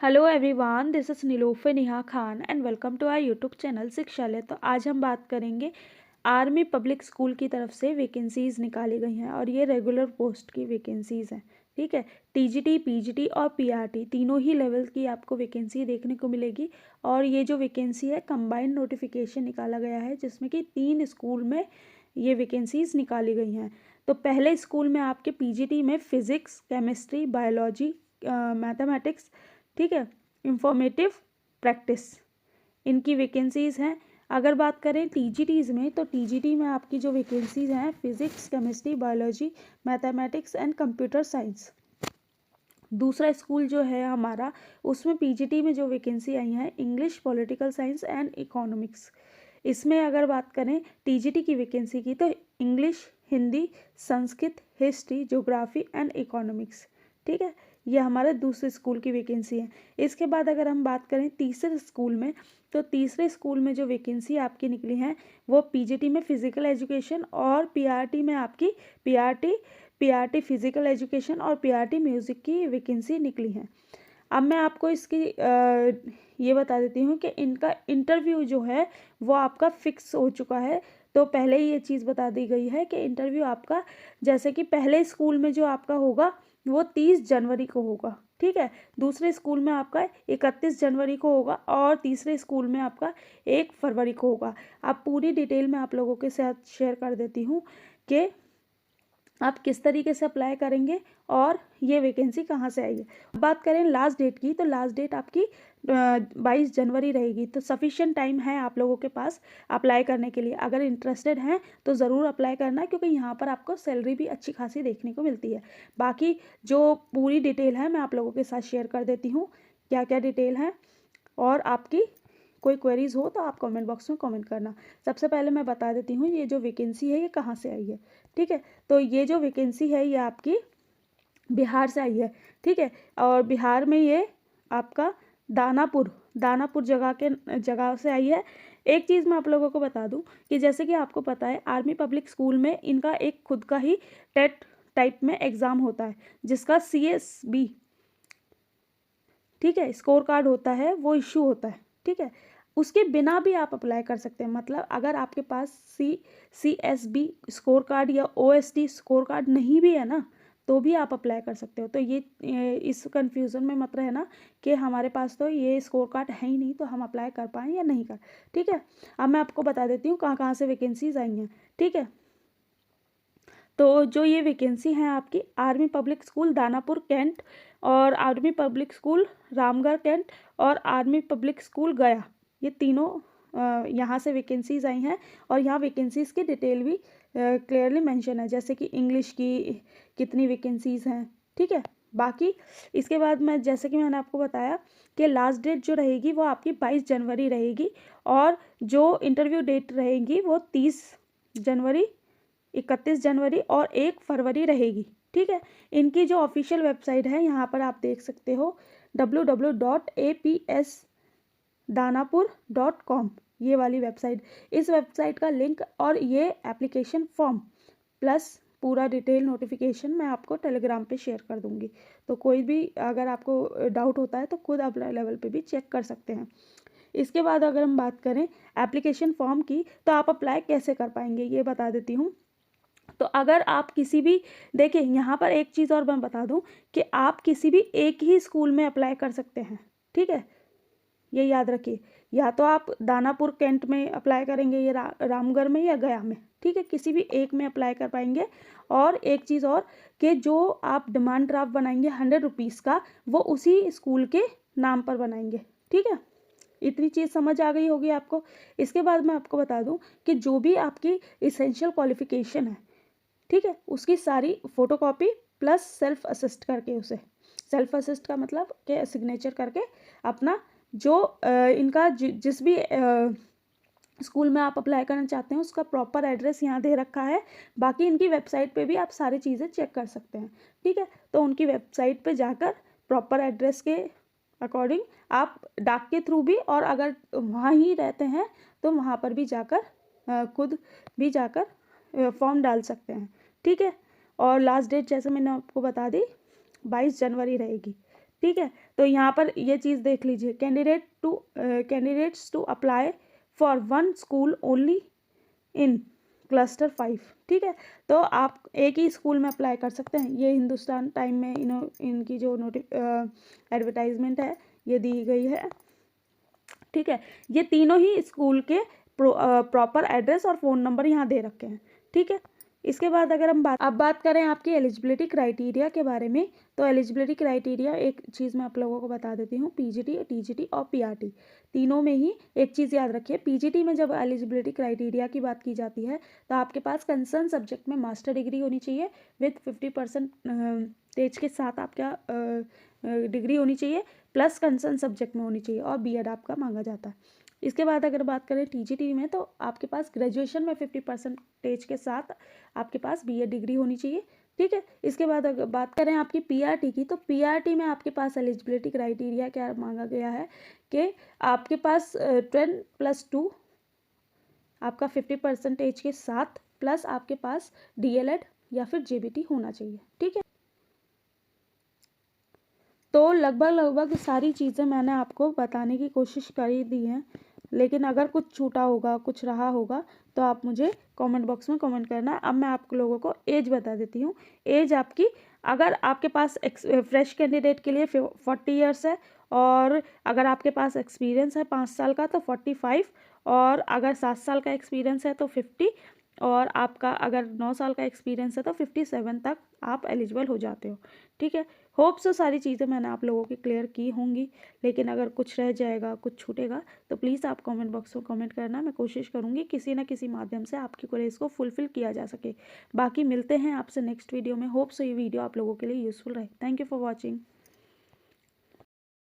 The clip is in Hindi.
Hello everyone, this is Nilofar Neha Khan and welcome to our YouTube channel Shikshalaya. तो आज हम बात करेंगे आर्मी पब्लिक स्कूल की तरफ से वैकेंसीज़ निकाली गई हैं और ये रेगुलर पोस्ट की वैकेंसीज़ हैं। ठीक है, टीजीटी, पीजीटी और पीआरटी तीनों ही लेवल की आपको वैकेंसी देखने को मिलेगी। और ये जो वैकेंसी है कंबाइंड नोटिफिकेशन निकाला गया है जिसमें कि 3 स्कूल में ये वैकेंसीज़ निकाली गई हैं। तो पहले स्कूल में आपके पीजीटी में फिज़िक्स, केमिस्ट्री, बायोलॉजी, मैथमेटिक्स, ठीक है, इंफॉर्मेटिव प्रैक्टिस, इनकी वैकेंसीज़ हैं। अगर बात करें टीजीटीज़ में, तो टीजीटी में आपकी जो वैकेंसीज़ हैं physics, chemistry, biology, mathematics and computer science. दूसरा स्कूल जो है हमारा, उसमें पीजीटी में जो वैकेंसी आई है English, political science and economics. इसमें अगर बात करें टीजीटी की वैकेंसी की, तो English, Hindi, Sanskrit, history, geography and economics. ठीक है, ये हमारे दूसरे स्कूल की वैकेंसी है। इसके बाद अगर हम बात करें तीसरे स्कूल में, तो तीसरे स्कूल में जो वैकेंसी आपकी निकली है वो पीजीटी में फिजिकल एजुकेशन और पीआरटी में आपकी पीआरटी फिजिकल एजुकेशन और पीआरटी म्यूज़िक की वैकेंसी निकली है। अब मैं आपको इसकी ये बता देती हूँ कि इनका इंटरव्यू जो है वो आपका फिक्स हो चुका है। तो पहले ही ये चीज़ बता दी गई है कि इंटरव्यू आपका, जैसे कि पहले स्कूल में जो आपका होगा वो 30 जनवरी को होगा। ठीक है, दूसरे स्कूल में आपका 31 जनवरी को होगा और तीसरे स्कूल में आपका 1 फरवरी को होगा। अब पूरी डिटेल में आप लोगों के साथ शेयर कर देती हूँ कि आप किस तरीके से अप्लाई करेंगे और ये वैकेंसी कहाँ से आई है। बात करें लास्ट डेट की, तो लास्ट डेट आपकी 22 जनवरी रहेगी। तो सफिशिएंट टाइम है आप लोगों के पास अप्लाई करने के लिए। अगर इंटरेस्टेड हैं तो ज़रूर अप्लाई करना, क्योंकि यहाँ पर आपको सैलरी भी अच्छी खासी देखने को मिलती है। बाकी जो पूरी डिटेल है मैं आप लोगों के साथ शेयर कर देती हूँ, क्या क्या डिटेल है। और आपकी कोई क्वेरीज हो तो आप कमेंट बॉक्स में कमेंट करना। सबसे पहले मैं बता देती हूँ ये जो वैकेंसी है ये कहाँ से आई है। ठीक है, तो ये जो वैकेंसी है ये आपकी बिहार से आई है। ठीक है, और बिहार में ये आपका दानापुर जगह से आई है। एक चीज़ मैं आप लोगों को बता दूं कि जैसे कि आपको पता है आर्मी पब्लिक स्कूल में इनका एक खुद का ही टेट टाइप में एग्ज़ाम होता है जिसका CSB, ठीक है, स्कोर कार्ड होता है, वो इशू होता है। ठीक है, उसके बिना भी आप अप्लाई कर सकते हैं। मतलब अगर आपके पास CSB स्कोर कार्ड या OST स्कोर कार्ड नहीं भी है ना, तो भी आप अप्लाई कर सकते हो। तो ये इस कंफ्यूजन में मत रहना कि हमारे पास तो ये स्कोर कार्ड है ही नहीं तो हम अप्लाई कर पाएँ या नहीं कर। ठीक है, अब मैं आपको बता देती हूँ कहाँ कहाँ से वैकेंसीज आई हैं। ठीक है, तो जो ये वैकेंसी है आपकी army public school Danapur cantt और army public school Ramgarh cantt और आर्मी पब्लिक स्कूल गया, ये तीनों यहाँ से वैकेंसीज आई हैं। और यहाँ वैकेंसीज़ की डिटेल भी क्लियरली मेंशन है, जैसे कि इंग्लिश की कितनी वैकेंसीज हैं। ठीक है, बाकी इसके बाद मैं, जैसे कि मैंने आपको बताया कि लास्ट डेट जो रहेगी वो आपकी 22 जनवरी रहेगी और जो इंटरव्यू डेट रहेगी वो 30 जनवरी, 31 जनवरी और 1 फरवरी रहेगी। ठीक है, इनकी जो ऑफिशियल वेबसाइट है यहाँ पर आप देख सकते हो www.apsdanapur.com, ये वाली वेबसाइट। इस वेबसाइट का लिंक और ये एप्लीकेशन फॉर्म प्लस पूरा डिटेल नोटिफिकेशन मैं आपको टेलीग्राम पे शेयर कर दूँगी। तो कोई भी अगर आपको डाउट होता है तो खुद अपने लेवल पे भी चेक कर सकते हैं। इसके बाद अगर हम बात करें एप्लीकेशन फॉर्म की, तो आप अप्लाई कैसे कर पाएंगे ये बता देती हूँ। तो अगर आप किसी भी, देखिए यहाँ पर एक चीज़ और मैं बता दूं कि आप किसी भी एक ही स्कूल में अप्लाई कर सकते हैं। ठीक है, ये याद रखिए, या तो आप दानापुर कैंट में अप्लाई करेंगे, ये रामगढ़ में या गया में। ठीक है, किसी भी एक में अप्लाई कर पाएंगे। और एक चीज़ और कि जो आप डिमांड ड्राफ्ट बनाएंगे 100 रुपीज़ का, वो उसी स्कूल के नाम पर बनाएंगे। ठीक है, इतनी चीज़ समझ आ गई होगी आपको। इसके बाद मैं आपको बता दूं कि जो भी आपकी इसेंशियल क्वालिफिकेशन है, ठीक है, उसकी सारी फोटोकॉपी प्लस सेल्फ असिस्ट करके, उसे सेल्फ असिस्ट का मतलब कि सिग्नेचर करके अपना जो इनका जिस भी स्कूल में आप अप्लाई करना चाहते हैं उसका प्रॉपर एड्रेस यहाँ दे रखा है। बाकी इनकी वेबसाइट पे भी आप सारी चीज़ें चेक कर सकते हैं। ठीक है, तो उनकी वेबसाइट पे जाकर प्रॉपर एड्रेस के अकॉर्डिंग आप डाक के थ्रू भी, और अगर वहाँ ही रहते हैं तो वहाँ पर भी जाकर खुद भी जाकर फॉर्म डाल सकते हैं। ठीक है, और लास्ट डेट जैसे मैंने आपको बता दी 22 जनवरी रहेगी। ठीक है। तो यहाँ पर ये चीज़ देख लीजिए, candidates to apply for one school only in cluster 5। ठीक है, तो आप एक ही स्कूल में अप्लाई कर सकते हैं। ये हिंदुस्तान टाइम में इनकी जो एडवर्टाइजमेंट है ये दी गई है। ठीक है, ये तीनों ही स्कूल के प्रॉपर एड्रेस और फ़ोन नंबर यहाँ दे रखे हैं। ठीक है, इसके बाद अगर हम बात करें आपकी एलिजिबिलिटी क्राइटेरिया के बारे में, तो एलिजिबिलिटी क्राइटेरिया एक चीज़ मैं आप लोगों को बता देती हूँ, पीजीटी, टीजीटी और पीआरटी तीनों में ही एक चीज़ याद रखिए। पीजीटी में जब एलिजिबिलिटी क्राइटेरिया की बात की जाती है तो आपके पास कंसर्न सब्जेक्ट में मास्टर डिग्री होनी चाहिए विथ 50% तेज के साथ आपका डिग्री होनी चाहिए, प्लस कंसर्न सब्जेक्ट में होनी चाहिए, और बीएड आपका मांगा जाता है। इसके बाद अगर बात करें टीजीटी में, तो आपके पास ग्रेजुएशन में 50% के साथ आपके पास बीएड डिग्री होनी चाहिए। ठीक है, इसके बाद अगर बात करें आपकी पीआरटी की, तो पीआरटी में आपके पास एलिजिबिलिटी क्राइटेरिया क्या मांगा गया है कि आपके पास 10+2 आपका 50% के साथ, प्लस आपके पास डीएलएड या फिर जेबीटी होना चाहिए। ठीक है, तो लगभग सारी चीज़ें मैंने आपको बताने की कोशिश कर ही दी हैं, लेकिन अगर कुछ छूटा होगा, कुछ रहा होगा, तो आप मुझे कमेंट बॉक्स में कमेंट करना। अब मैं आप लोगों को एज बता देती हूँ। एज आपकी, अगर आपके पास फ्रेश कैंडिडेट के लिए 40 ईयर्स है, और अगर आपके पास एक्सपीरियंस है 5 साल का तो 45, और अगर 7 साल का एक्सपीरियंस है तो 50, और आपका अगर 9 साल का एक्सपीरियंस है तो 57 तक आप एलिजिबल हो जाते हो। ठीक है, होप सो सारी चीज़ें मैंने आप लोगों की क्लियर की होंगी, लेकिन अगर कुछ रह जाएगा, कुछ छूटेगा, तो प्लीज़ आप कमेंट बॉक्स में कमेंट करना। मैं कोशिश करूँगी किसी न किसी माध्यम से आपकी क्वेरीज को फुलफिल किया जा सके। बाकी मिलते हैं आपसे नेक्स्ट वीडियो में। होप सो ये वीडियो आप लोगों के लिए यूज़फुल रहे। Thank you for watching.